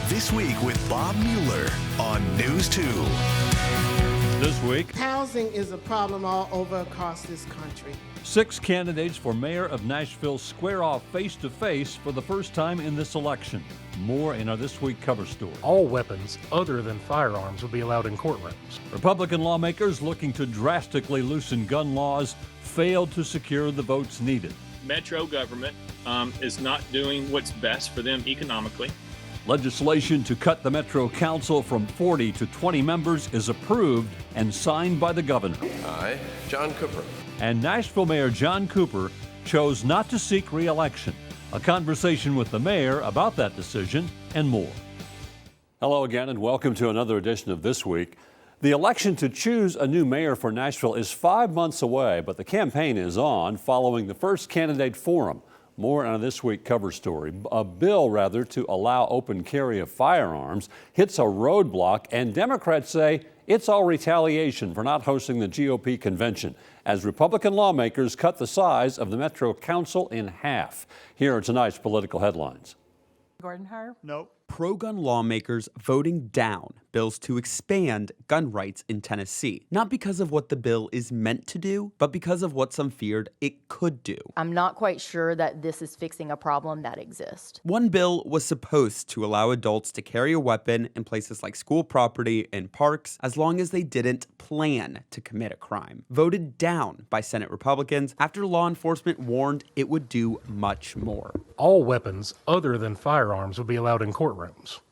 This Week with Bob Mueller on News 2. This week, housing is a problem all over across this country. 6 candidates for mayor of Nashville square off face-to-face for the first time in this election. More in our This Week cover story. All weapons other than firearms will be allowed in courtrooms. Republican lawmakers looking to drastically loosen gun laws failed to secure the votes needed. Metro government is not doing what's best for them economically. Legislation to cut the Metro Council from 40 to 20 members is approved and signed by the governor. I, John Cooper. And Nashville Mayor John Cooper chose not to seek re-election. A conversation with the mayor about that decision and more. Hello again and welcome to another edition of This Week. The election to choose a new mayor for Nashville is 5 months away, but the campaign is on following the first candidate forum. More on a This Week cover story. A bill, to allow open carry of firearms hits a roadblock, and Democrats say it's all retaliation for not hosting the GOP convention as Republican lawmakers cut the size of the Metro Council in half. Here are tonight's political headlines. Gordon Harp? Nope. Pro-gun lawmakers voting down bills to expand gun rights in Tennessee. Not because of what the bill is meant to do, but because of what some feared it could do. I'm not quite sure that this is fixing a problem that exists. One bill was supposed to allow adults to carry a weapon in places like school property and parks as long as they didn't plan to commit a crime. Voted down by Senate Republicans after law enforcement warned it would do much more. All weapons other than firearms will be allowed in courtrooms.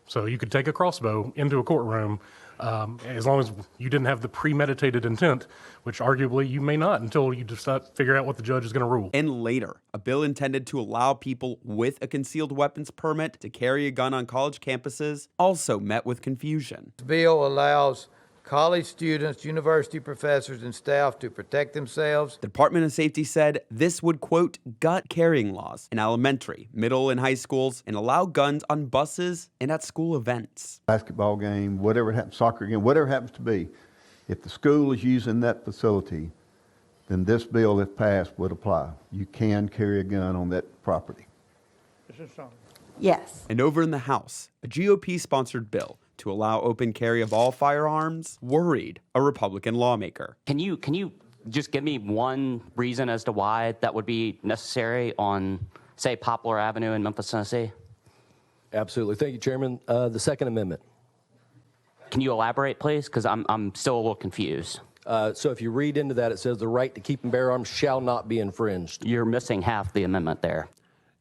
So you could take a crossbow into a courtroom as long as you didn't have the premeditated intent, which arguably you may not until you decide figure out what the judge is going to rule. And later, a bill intended to allow people with a concealed weapons permit to carry a gun on college campuses also met with confusion. This bill allows college students, university professors, and staff to protect themselves. The Department of Safety said this would, quote, gut carrying laws in elementary, middle, and high schools and allow guns on buses and at school events. Basketball game, whatever it happens, soccer game, whatever it happens to be, if the school is using that facility, then this bill, if passed, would apply. You can carry a gun on that property. Yes. And over in the House, a GOP-sponsored bill to allow open carry of all firearms worried a Republican lawmaker. Can you just give me one reason as to why that would be necessary on, say, Poplar Avenue in Memphis, Tennessee? Absolutely. Thank you, Chairman. The Second Amendment. Can you elaborate, please? Because I'm still a little confused. So if you read into that, it says the right to keep and bear arms shall not be infringed. You're missing half the amendment there.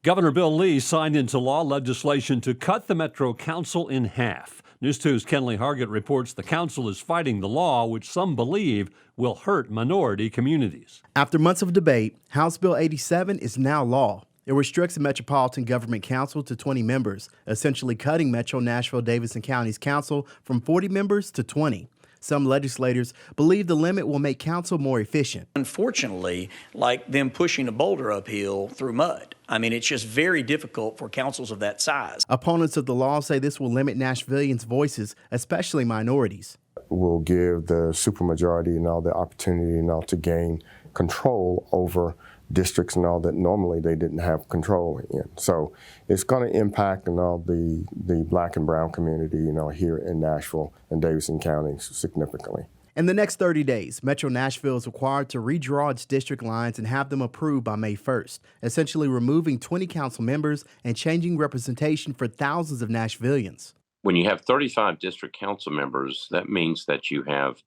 Governor Bill Lee signed into law legislation to cut the Metro Council in half. News 2's Kenley Hargett reports the council is fighting the law, which some believe will hurt minority communities. After months of debate, House Bill 87 is now law. It restricts the Metropolitan Government Council to 20 members, essentially cutting Metro Nashville-Davidson County's council from 40 members to 20. Some legislators believe the limit will make council more efficient. Unfortunately, like them pushing a boulder uphill through mud. I mean, it's just very difficult for councils of that size. Opponents of the law say this will limit Nashvillians' voices, especially minorities. Will give the supermajority and all the opportunity and all to gain control over districts and all that normally they didn't have control in. So it's going to impact and all the black and brown community, here in Nashville and Davidson counties significantly. In the next 30 days, Metro Nashville is required to redraw its district lines and have them approved by May 1st, essentially removing 20 council members and changing representation for thousands of Nashvillians. When you have 35 district council members, that means that you have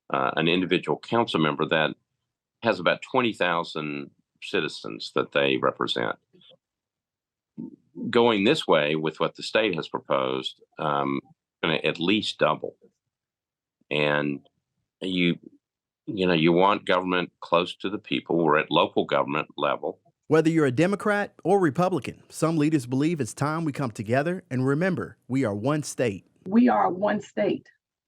an individual council member that has about 20,000 citizens that they represent. Going this way with what the state has proposed, going to at least double. And you want government close to the people. We're at local government level. Whether you're a Democrat or Republican, some leaders believe it's time we come together and remember, we are one state. We are one state.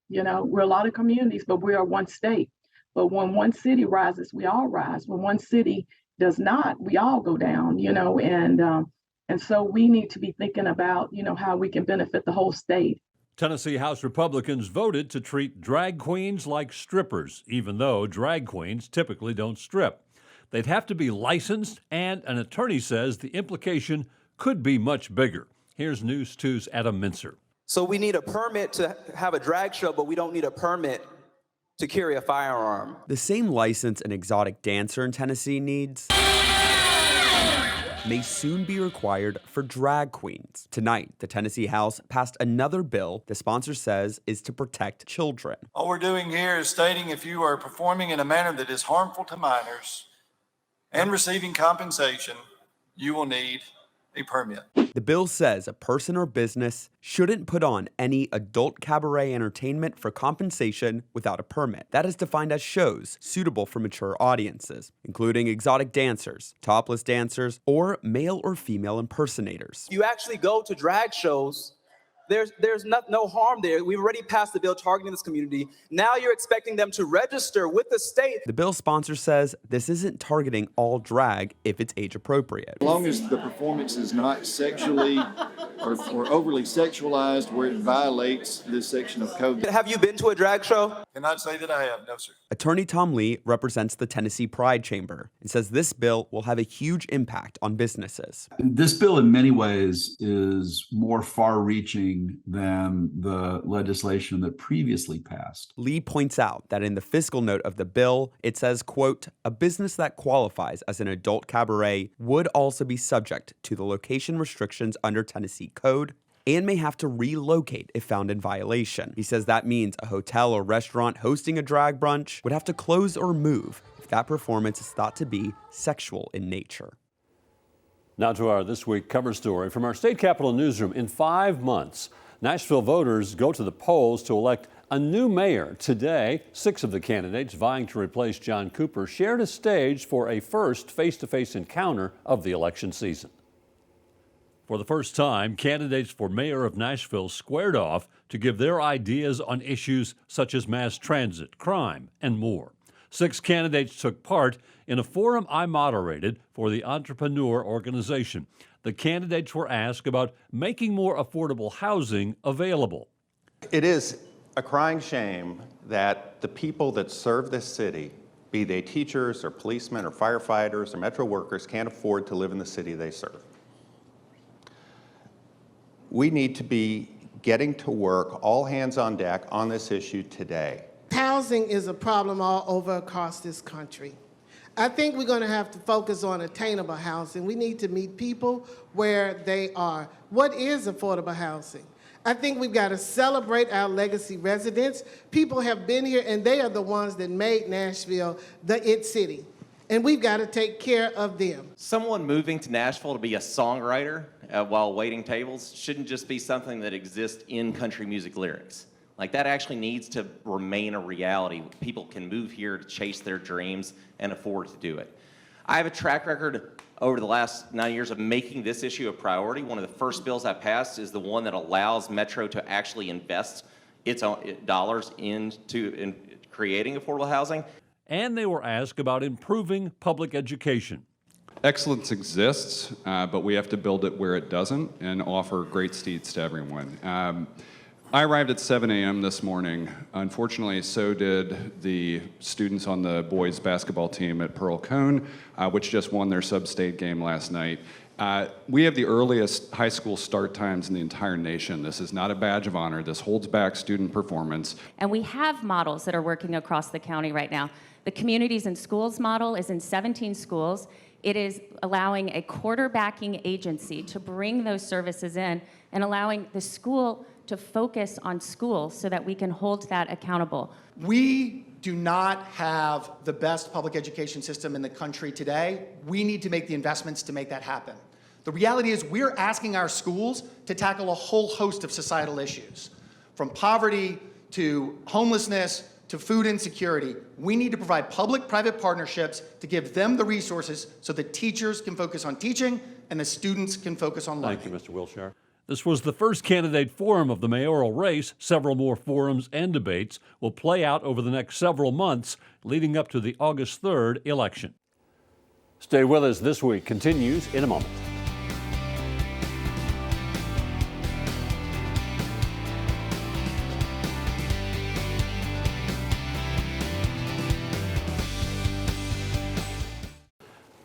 We're a lot of communities, but we are one state. But when one city rises, we all rise. When one city does not, we all go down, and so we need to be thinking about, how we can benefit the whole state. Tennessee House Republicans voted to treat drag queens like strippers, even though drag queens typically don't strip. They'd have to be licensed, and an attorney says the implication could be much bigger. Here's News 2's Adam Mincer. So we need a permit to have a drag show, but we don't need a permit to carry a firearm. The same license an exotic dancer in Tennessee needs may soon be required for drag queens. Tonight, the Tennessee House passed another bill the sponsor says is to protect children. All we're doing here is stating if you are performing in a manner that is harmful to minors and receiving compensation, you will need a permit. The bill says a person or business shouldn't put on any adult cabaret entertainment for compensation without a permit. That is defined as shows suitable for mature audiences, including exotic dancers, topless dancers, or male or female impersonators. You actually go to drag shows, there's no harm there. We've already passed the bill targeting this community. Now you're expecting them to register with the state. The bill's sponsor says this isn't targeting all drag if it's age appropriate. As long as the performance is not sexually or overly sexualized where it violates this section of code. Have you been to a drag show? Cannot say that I have, no sir. Attorney Tom Lee represents the Tennessee Pride Chamber and says this bill will have a huge impact on businesses. This bill in many ways is more far-reaching than the legislation that previously passed. Lee points out that in the fiscal note of the bill, it says, quote, a business that qualifies as an adult cabaret would also be subject to the location restrictions under Tennessee code and may have to relocate if found in violation. He says that means a hotel or restaurant hosting a drag brunch would have to close or move if that performance is thought to be sexual in nature. Now to our This Week cover story from our state capitol newsroom. In 5 months, Nashville voters go to the polls to elect a new mayor. Today, 6 of the candidates vying to replace John Cooper shared a stage for a first face-to-face encounter of the election season. For the first time, candidates for mayor of Nashville squared off to give their ideas on issues such as mass transit, crime, and more. 6 candidates took part in a forum I moderated for the Entrepreneur Organization. The candidates were asked about making more affordable housing available. It is a crying shame that the people that serve this city, be they teachers or policemen or firefighters or metro workers, can't afford to live in the city they serve. We need to be getting to work, all hands on deck, on this issue today. Housing is a problem all over across this country. I think we're going to have to focus on attainable housing. We need to meet people where they are. What is affordable housing? I think we've got to celebrate our legacy residents. People have been here, and they are the ones that made Nashville the it city. And we've got to take care of them. Someone moving to Nashville to be a songwriter while waiting tables shouldn't just be something that exists in country music lyrics. Like, that actually needs to remain a reality. People can move here to chase their dreams and afford to do it. I have a track record over the last 9 years of making this issue a priority. One of the first bills I passed is the one that allows Metro to actually invest its own dollars into creating affordable housing. And they were asked about improving public education. Excellence exists, but we have to build it where it doesn't and offer great seats to everyone. I arrived at 7 a.m. this morning. Unfortunately, so did the students on the boys basketball team at Pearl Cone, which just won their sub-state game last night. We have the earliest high school start times in the entire nation. This is not a badge of honor. This holds back student performance. And we have models that are working across the county right now. The Communities in Schools model is in 17 schools. It is allowing a quarterbacking agency to bring those services in and allowing the school to focus on school so that we can hold that accountable. We do not have the best public education system in the country today. We need to make the investments to make that happen. The reality is we're asking our schools to tackle a whole host of societal issues, from poverty to homelessness to food insecurity. We need to provide public-private partnerships to give them the resources so that teachers can focus on teaching and the students can focus on learning. Thank you, Mr. Wilshire. This was the first candidate forum of the mayoral race. Several more forums and debates will play out over the next several months leading up to the August 3rd election. Stay with us. This Week continues in a moment.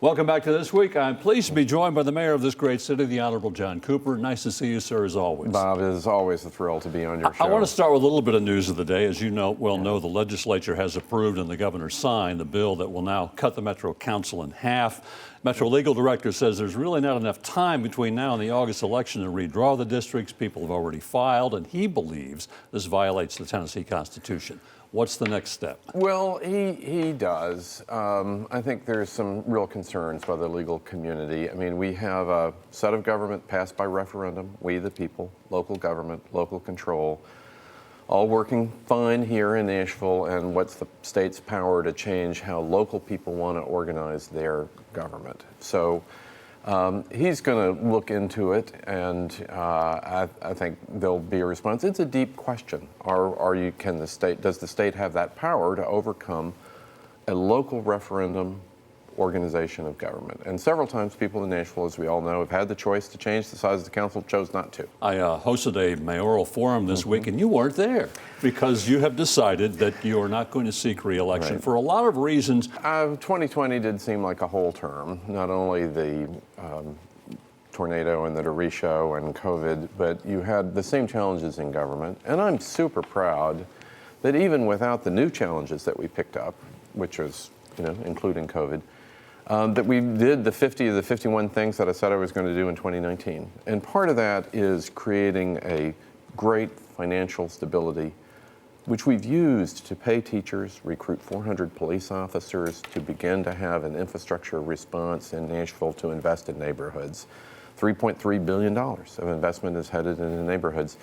Welcome back to This Week. I'm pleased to be joined by the mayor of this great city, the Honorable John Cooper. Nice to see you, sir, as always. Bob, it is always a thrill to be on your show. I want to start with a little bit of news of the day. As you know, the legislature has approved and the governor signed the bill that will now cut the Metro Council in half. Metro Legal Director says there's really not enough time between now and the August election to redraw the districts. People have already filed, and he believes this violates the Tennessee Constitution. What's the next step? Well, he does. I think there's some real concerns by the legal community. I mean, we have a set of government passed by referendum, we the people, local government, local control, all working fine here in Nashville, and what's the state's power to change how local people want to organize their government. So he's going to look into it, and I think there'll be a response. It's a deep question. Does the state have that power to overcome a local referendum organization of government? And several times people in Nashville, as we all know, have had the choice to change the size of the council, chose not to. I hosted a mayoral forum this week, and you weren't there because you have decided that you are not going to seek re-election for a lot of reasons. 2020 did seem like a whole term, not only the tornado and the derecho and COVID, but you had the same challenges in government. And I'm super proud that even without the new challenges that we picked up, which was, including COVID, that we did the 50 of the 51 things that I said I was going to do in 2019. And part of that is creating a great financial stability, which we've used to pay teachers, recruit 400 police officers, to begin to have an infrastructure response in Nashville to invest in neighborhoods. $3.3 billion of investment is headed into neighborhoods.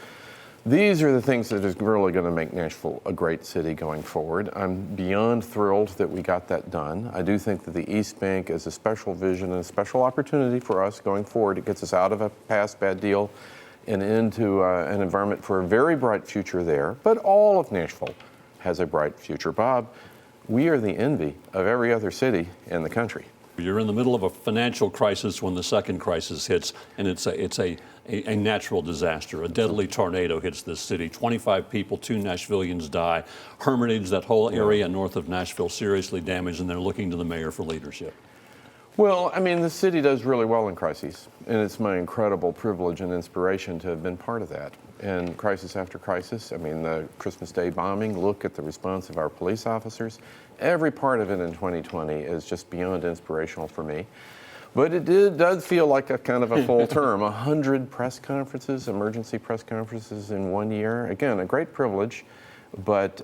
These are the things that is really going to make Nashville a great city going forward. I'm beyond thrilled that we got that done. I do think that the East Bank is a special vision and a special opportunity for us going forward. It gets us out of a past bad deal and into an environment for a very bright future there. But all of Nashville has a bright future. Bob, we are the envy of every other city in the country. You're in the middle of a financial crisis when the second crisis hits, and it's a natural disaster. A deadly tornado hits this city. 25 people, 2 Nashvillians die. Hermitage, that whole area north of Nashville, seriously damaged, and they're looking to the mayor for leadership. Well, I mean, the city does really well in crises, and it's my incredible privilege and inspiration to have been part of that. And crisis after crisis, I mean, the Christmas Day bombing, look at the response of our police officers. Every part of it in 2020 is just beyond inspirational for me. But it does feel like a kind of a full term. 100 press conferences, emergency press conferences in 1 year. Again, a great privilege, but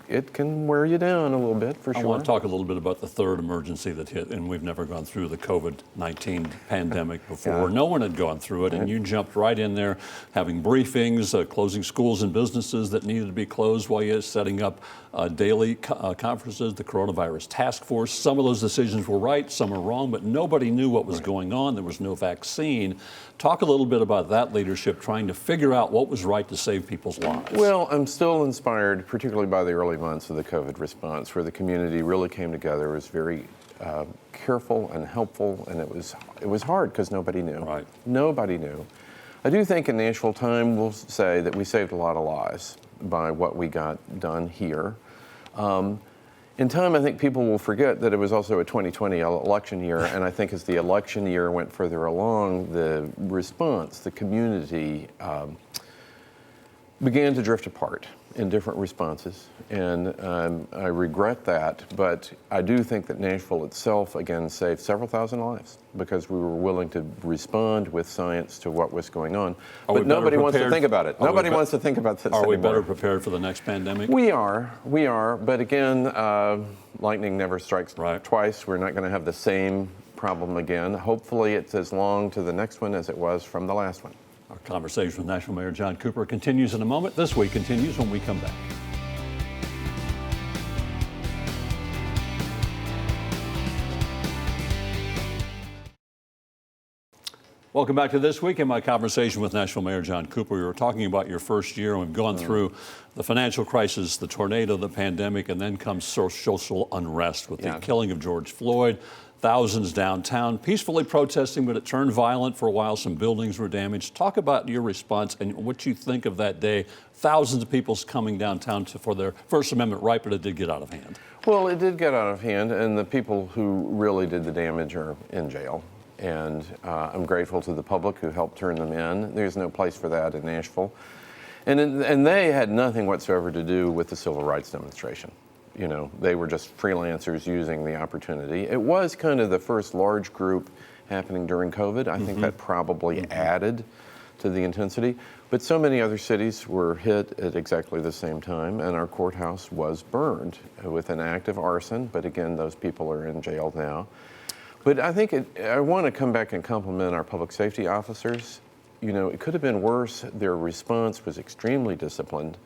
it can wear you down a little bit, for sure. I want to talk a little bit about the third emergency that hit, and we've never gone through the COVID-19 pandemic before. No one had gone through it, and you jumped right in there, having briefings, closing schools and businesses that needed to be closed while you're setting up daily conferences, the coronavirus task force. Some of those decisions were right, some are wrong, but nobody knew what was going on. There was no vaccine. Talk a little bit about that leadership, trying to figure out what was right to save people's lives. Well, I'm still inspired, particularly by the early months of the COVID response, where the community really came together. It was very careful and helpful, and it was hard because nobody knew. Right. Nobody knew. I do think in Nashville, time will say that we saved a lot of lives by what we got done here. In time, I think people will forget that it was also a 2020 election year, and I think as the election year went further along, the response, the community began to drift apart in different responses, and I regret that, but I do think that Nashville itself, again, saved several thousand lives because we were willing to respond with science to what was going on. But nobody wants to think about it. Nobody wants to think about this anymore. Are we better prepared for the next pandemic? We are, but again, lightning never strikes twice. We're not going to have the same problem again. Hopefully it's as long to the next one as it was from the last one. Our conversation with Nashville Mayor John Cooper continues in a moment. This Week continues when we come back. Welcome back to This Week. In my conversation with Nashville Mayor John Cooper, we were talking about your first year, and we've gone through the financial crisis, the tornado, the pandemic, and then comes social unrest with the killing of George Floyd, thousands downtown peacefully protesting, but it turned violent for a while. Some buildings were damaged. Talk about your response and what you think of that day. Thousands of people coming downtown for their First Amendment right, but it did get out of hand. Well, it did get out of hand, and the people who really did the damage are in jail. And I'm grateful to the public who helped turn them in. There's no place for that in Nashville. And they had nothing whatsoever to do with the civil rights demonstration. You know, they were just freelancers using the opportunity. It was kind of the first large group happening during COVID. I think that probably added to the intensity. But so many other cities were hit at exactly the same time, and our courthouse was burned with an act of arson. But again, those people are in jail now. But I think I want to come back and compliment our public safety officers. You know, it could have been worse. Their response was extremely disciplined.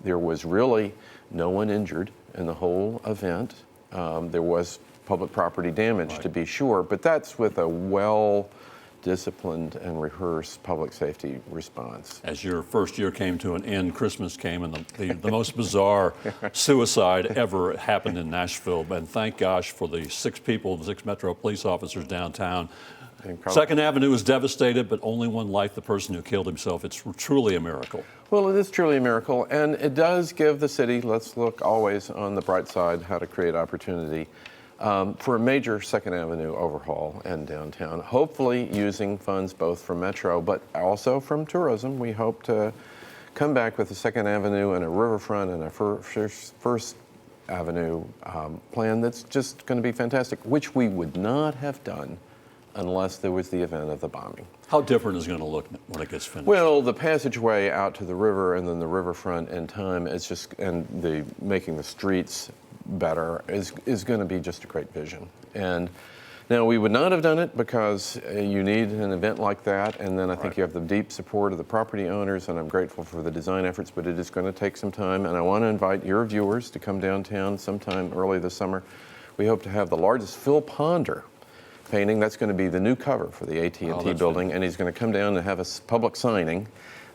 There was really no one injured in the whole event. There was public property damage, to be sure, but that's with a well-disciplined and rehearsed public safety response. As your first year came to an end, Christmas came, and the most bizarre suicide ever happened in Nashville. And thank gosh for the 6 Metro police officers downtown. Second Avenue was devastated, but only one life, the person who killed himself. It's truly a miracle. Well, it is truly a miracle, and it does give the city, let's look always on the bright side, how to create opportunity for a major Second Avenue overhaul and downtown, hopefully using funds both from Metro, but also from tourism. We hope to come back with a Second Avenue and a riverfront and a First Avenue plan that's just going to be fantastic, which we would not have done unless there was the event of the bombing. How different is it going to look when it gets finished? Well, the passageway out to the river and then the riverfront in time is just, and the making the streets better is going to be just a great vision. And now we would not have done it because you need an event like that, and then I think you have the deep support of the property owners, and I'm grateful for the design efforts, but it is going to take some time, and I want to invite your viewers to come downtown sometime early this summer. We hope to have the largest Phil Ponder painting. That's going to be the new cover for the AT&T building, and he's going to come down and have a public signing,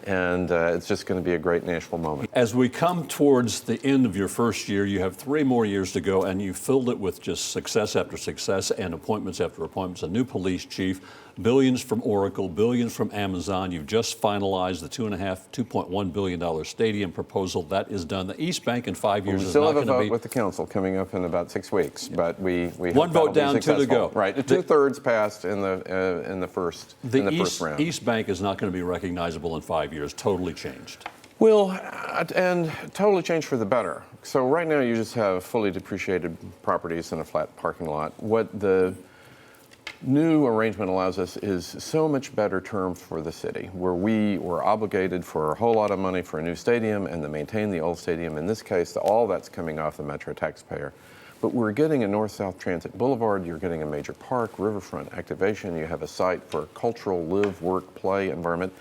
and it's just going to be a great Nashville moment. As we come towards the end of your first year, you have 3 more years to go, and you filled it with just success after success and appointments after appointments. A new police chief, billions from Oracle, billions from Amazon. You've just finalized the $2.1 billion stadium proposal. That is done. The East Bank in 5 years is not going to be... We still have a vote with the council coming up in about 6 weeks, but we one vote down, 2 to go. Right, 2/3 passed in the first round. East Bank is not going to be recognizable in 5 years. Totally changed. Well, and totally changed for the better. So right now you just have fully depreciated properties and a flat parking lot. What the new arrangement allows us is so much better terms for the city, where we were obligated for a whole lot of money for a new stadium and to maintain the old stadium. In this case, all that's coming off the Metro taxpayer. But we're getting a north-south transit boulevard, you're getting a major park, riverfront activation, you have a site for a cultural live, work, play environment.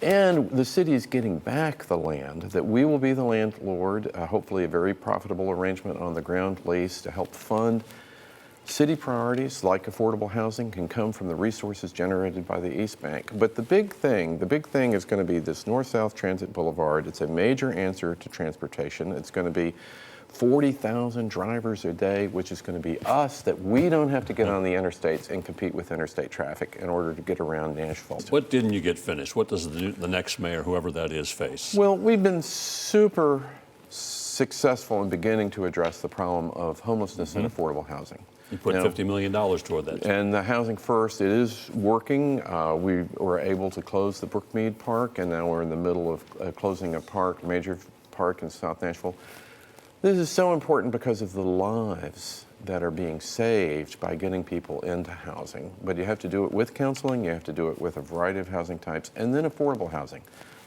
And the city is getting back the land that we will be the landlord, hopefully a very profitable arrangement on the ground lease to help fund city priorities like affordable housing can come from the resources generated by the East Bank. But the big thing is going to be this north-south transit boulevard. It's a major answer to transportation. It's going to be 40,000 drivers a day, which is going to be us, that we don't have to get on the interstates and compete with interstate traffic in order to get around Nashville. What didn't you get finished? What does the next mayor, whoever that is, face? Well, we've been super successful in beginning to address the problem of homelessness and affordable housing. You put $50 million toward that. And the Housing First, it is working. We were able to close the Brookmead Park, and now we're in the middle of closing a major park in South Nashville. This is so important because of the lives that are being saved by getting people into housing. But you have to do it with counseling, you have to do it with a variety of housing types, and then affordable housing.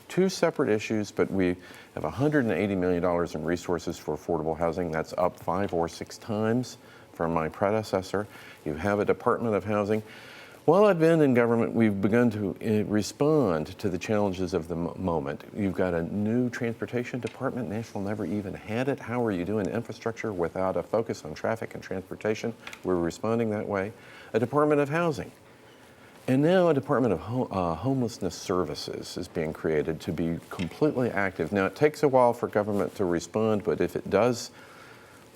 2 separate issues, but we have $180 million in resources for affordable housing. That's up 5 or 6 times from my predecessor. You have a Department of Housing. While I've been in government, we've begun to respond to the challenges of the moment. You've got a new transportation department. Nashville never even had it. How are you doing infrastructure without a focus on traffic and transportation? We're responding that way. A Department of Housing. And now a Department of Homelessness Services is being created to be completely active. Now, it takes a while for government to respond, but if it does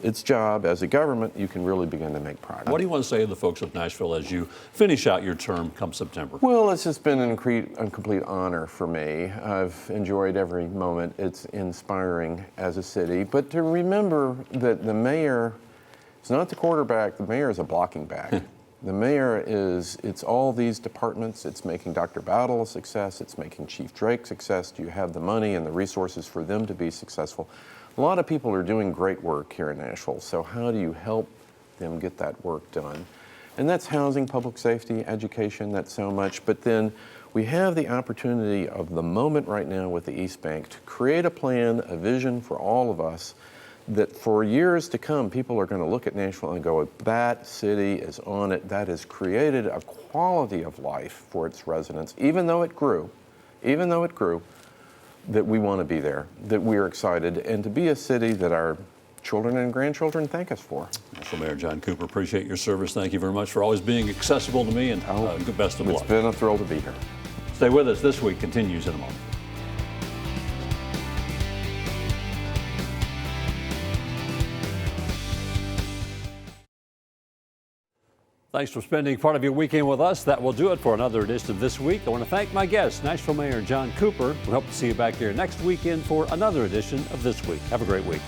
its job as a government, you can really begin to make progress. What do you want to say to the folks of Nashville as you finish out your term come September? Well, it's just been a complete honor for me. I've enjoyed every moment. It's inspiring as a city. But to remember that the mayor is not the quarterback, the mayor is a blocking back. The mayor it's all these departments. It's making Dr. Battle a success. It's making Chief Drake success. Do you have the money and the resources for them to be successful? A lot of people are doing great work here in Nashville, so how do you help them get that work done? And that's housing, public safety, education, that's so much. But then we have the opportunity of the moment right now with the East Bank to create a plan, a vision for all of us that for years to come, people are going to look at Nashville and go, that city is on it. That has created a quality of life for its residents, even though it grew, that we want to be there, that we're excited, and to be a city that our children and grandchildren thank us for. Nashville Mayor John Cooper, appreciate your service. Thank you very much for always being accessible to me, and good best of luck. It's been a thrill to be here. Stay with us. This Week continues in a moment. Thanks for spending part of your weekend with us. That will do it for another edition of This Week. I want to thank my guest, Nashville Mayor John Cooper. We hope to see you back here next weekend for another edition of This Week. Have a great week.